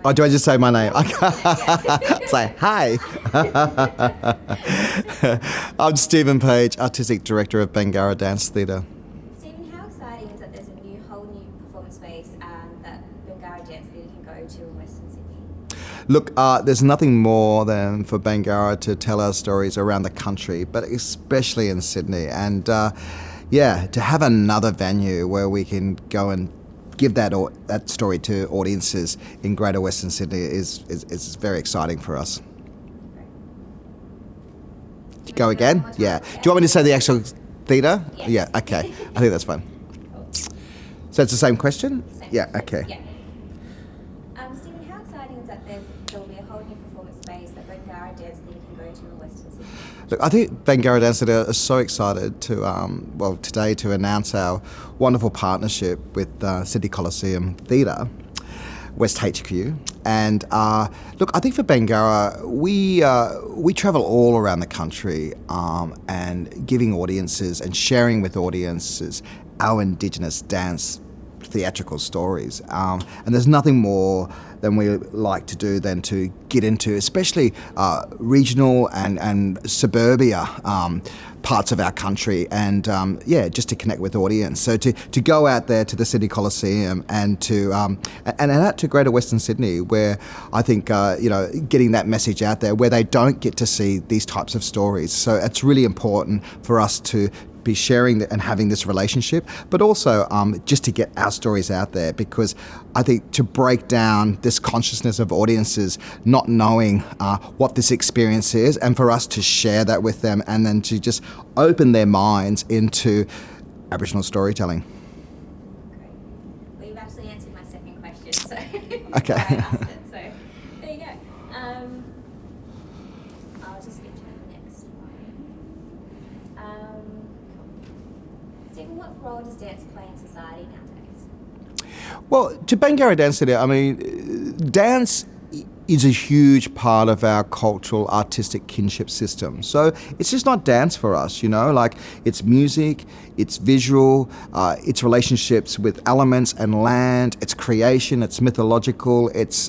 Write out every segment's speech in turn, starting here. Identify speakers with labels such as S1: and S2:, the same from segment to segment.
S1: Oh, do I just say my name? Say hi. I'm Stephen Page, Artistic Director of Bangarra Dance Theatre.
S2: Stephen, how exciting is that there's a whole new performance space that Bangarra Dance Theatre can go to in Western Sydney?
S1: Look, there's nothing more than for Bangarra to tell our stories around the country, but especially in Sydney. And to have another venue where we can go and give that story to audiences in Greater Western Sydney is very exciting for us. Go again? Yeah. Do you want me to say the actual theatre?
S2: Yes.
S1: Yeah, okay. I think that's fine.
S2: Cool.
S1: So it's the same question?
S2: Same
S1: Yeah,
S2: question.
S1: okay.
S2: Yeah. Stephen, how exciting is that there'll be a whole new performance space that Bangarra Dance Theatre can go to in Western Sydney?
S1: Look, I think Bangarra Dance Theatre is so excited to, today to announce our wonderful partnership with Sydney Coliseum Theatre, West HQ. And look, I think for Bangarra, we travel all around the country and giving audiences and sharing with audiences our Indigenous dance theatrical stories. And there's nothing more than we like to do than to get into, especially regional and suburbia parts of our country, and just to connect with audience. So to go out there to the Sydney Coliseum and to out to Greater Western Sydney, where I think getting that message out there where they don't get to see these types of stories. So it's really important for us to be sharing and having this relationship, but also just to get our stories out there, because I think to break down this consciousness of audiences not knowing what this experience is, and for us to share that with them, and then to just open their minds into Aboriginal storytelling.
S2: Great. Well, you've actually answered my second question, so
S1: Okay.
S2: I asked it, so there you go. I'll just get to the next one. Stephen, what role does dance play in society nowadays?
S1: Well, to Bangarra Dance Theatre, I mean, dance is a huge part of our cultural artistic kinship system. So it's just not dance for us, like it's music, it's visual, it's relationships with elements and land, it's creation, it's mythological, it's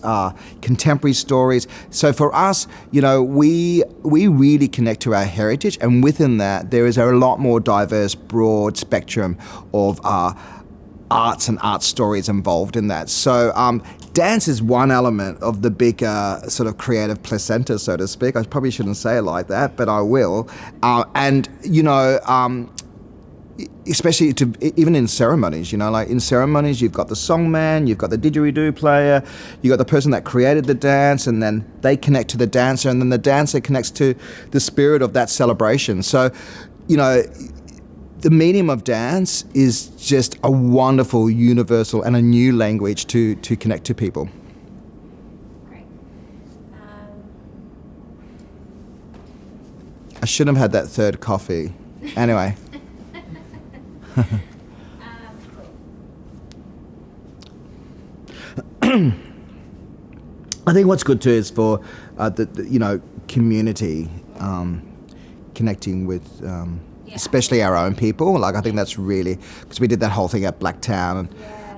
S1: contemporary stories. So for us, we really connect to our heritage, and within that there is a lot more diverse, broad spectrum of arts and art stories involved in that. So dance is one element of the bigger sort of creative placenta, so to speak. I probably shouldn't say it like that, but I will. Especially even in ceremonies, like in ceremonies, you've got the songman, you've got the didgeridoo player, you've got the person that created the dance, and then they connect to the dancer, and then the dancer connects to the spirit of that celebration. So, the medium of dance is just a wonderful, universal, and a new language to connect to people.
S2: Great.
S1: I shouldn't have had that third coffee. Anyway.
S2: Cool.
S1: I think what's good too is for the community connecting with. Especially our own people. Like I think that's really, because we did that whole thing at Blacktown,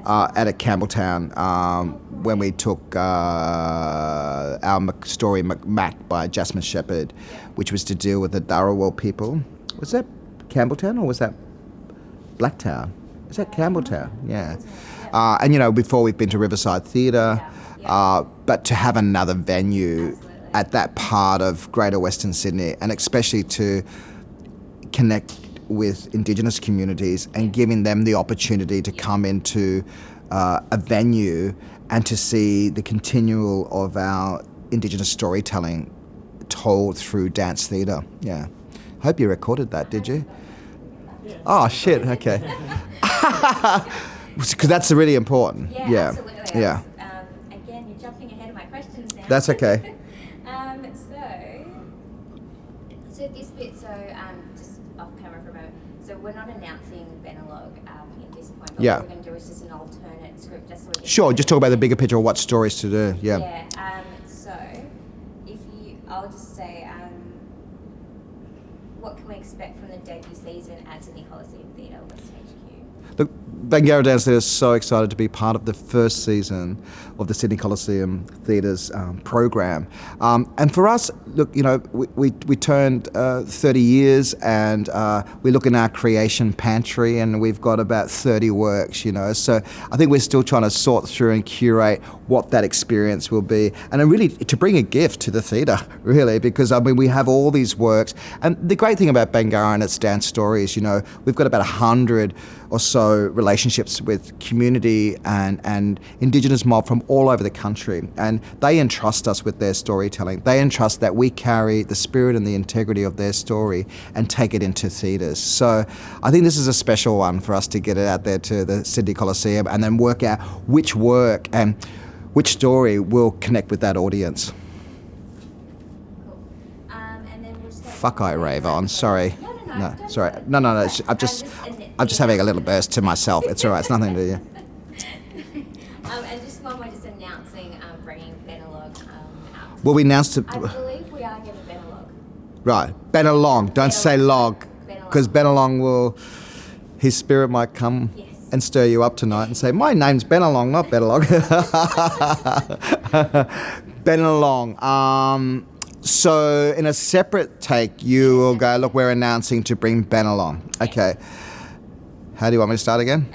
S1: at Campbelltown, when we took our story Mac by Jasmine Shepherd, which was to deal with the Dharawal people. Was that Campbelltown or was that Blacktown? Is that Campbelltown? Yeah. And before we've been to Riverside Theatre, but to have another venue at that part of Greater Western Sydney, and especially to connect with Indigenous communities and giving them the opportunity to come into a venue and to see the continual of our Indigenous storytelling told through dance theatre. Yeah. Hope you recorded that, did you? Oh, shit, okay. Because that's really important.
S2: Yeah, absolutely.
S1: Yeah.
S2: Again, you're jumping ahead of my questions now.
S1: That's okay.
S2: So this bit, just off camera for a moment. So we're not announcing Benelog at this point. But what we're going to do is just an alternate script, just so we can.
S1: Sure, just talk about the bigger picture of what stories to do. Yeah.
S2: Yeah. So I'll just say, what can we expect from the debut season at Sydney Coliseum Theatre, West HQ?
S1: Look, Bangarra Dance Theatre is so excited to be part of the first season of the Sydney Coliseum Theatre's program. And for us, look, you know, we turned 30 years, and we look in our creation pantry, and we've got about 30 works, you know. So I think we're still trying to sort through and curate what that experience will be, and then really to bring a gift to the theatre, really, because I mean we have all these works, and the great thing about Bangarra and its dance stories, you know, we've got about 100 or so relationships with community and Indigenous mob from all over the country, and they entrust us with their storytelling. They entrust that we carry the spirit and the integrity of their story and take it into theatres. So I think this is a special one for us to get it out there to the Sydney Coliseum and then work out which work and which story will connect with that audience.
S2: Cool. And then we'll just
S1: Fuck, I rave on. Sorry.
S2: No,
S1: Sorry. No. I'm just having a little burst to myself. It's all right. It's nothing to you.
S2: And just one more, just announcing bringing Benelog out.
S1: Well, we announced it.
S2: I believe we are getting Benelog.
S1: Right. Benelong. Don't say log, because Benelong will. His spirit might come.
S2: Yes.
S1: And stir you up tonight and say, my name's Benelong, not Benelog. Benelong. So in a separate take, you will go, look, we're announcing to bring Ben Okay. How do you want me to start again?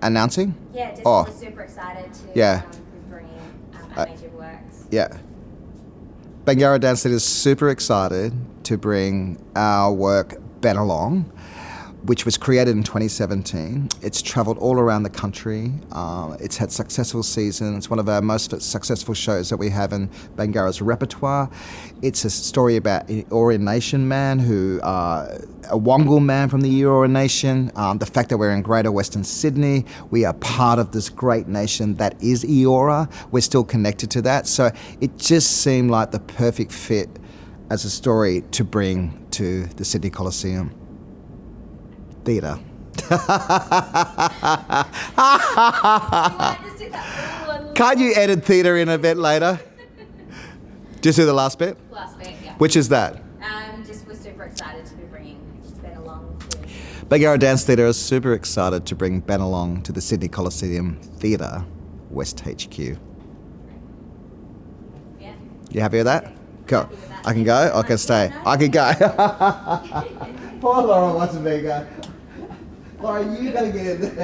S1: Announcing?
S2: Yeah, just
S1: Oh.
S2: we're super excited to
S1: Yeah.
S2: bring our major works.
S1: Yeah. Bangarra Dance Theatre is super excited to bring our work Ben which was created in 2017. It's travelled all around the country. It's had successful seasons. It's one of our most successful shows that we have in Bangarra's repertoire. It's a story about an Eora Nation man who, a Wongal man from the Eora Nation. The fact that we're in Greater Western Sydney, we are part of this great nation that is Eora. We're still connected to that. So it just seemed like the perfect fit as a story to bring to the Sydney Coliseum Theatre. Can't you edit theatre in a bit later? Just do the last bit?
S2: Last bit, yeah.
S1: Which is that?
S2: Just we're super excited to be bringing Ben along to...
S1: Bangarra Dance Theatre is super excited to bring Ben to the Sydney Coliseum Theatre, West HQ.
S2: Yeah.
S1: You happy with that? Cool.
S2: Happy with that.
S1: I can go? I can stay. I can go. Poor Laura wants to be go. Laura, you gotta get in there.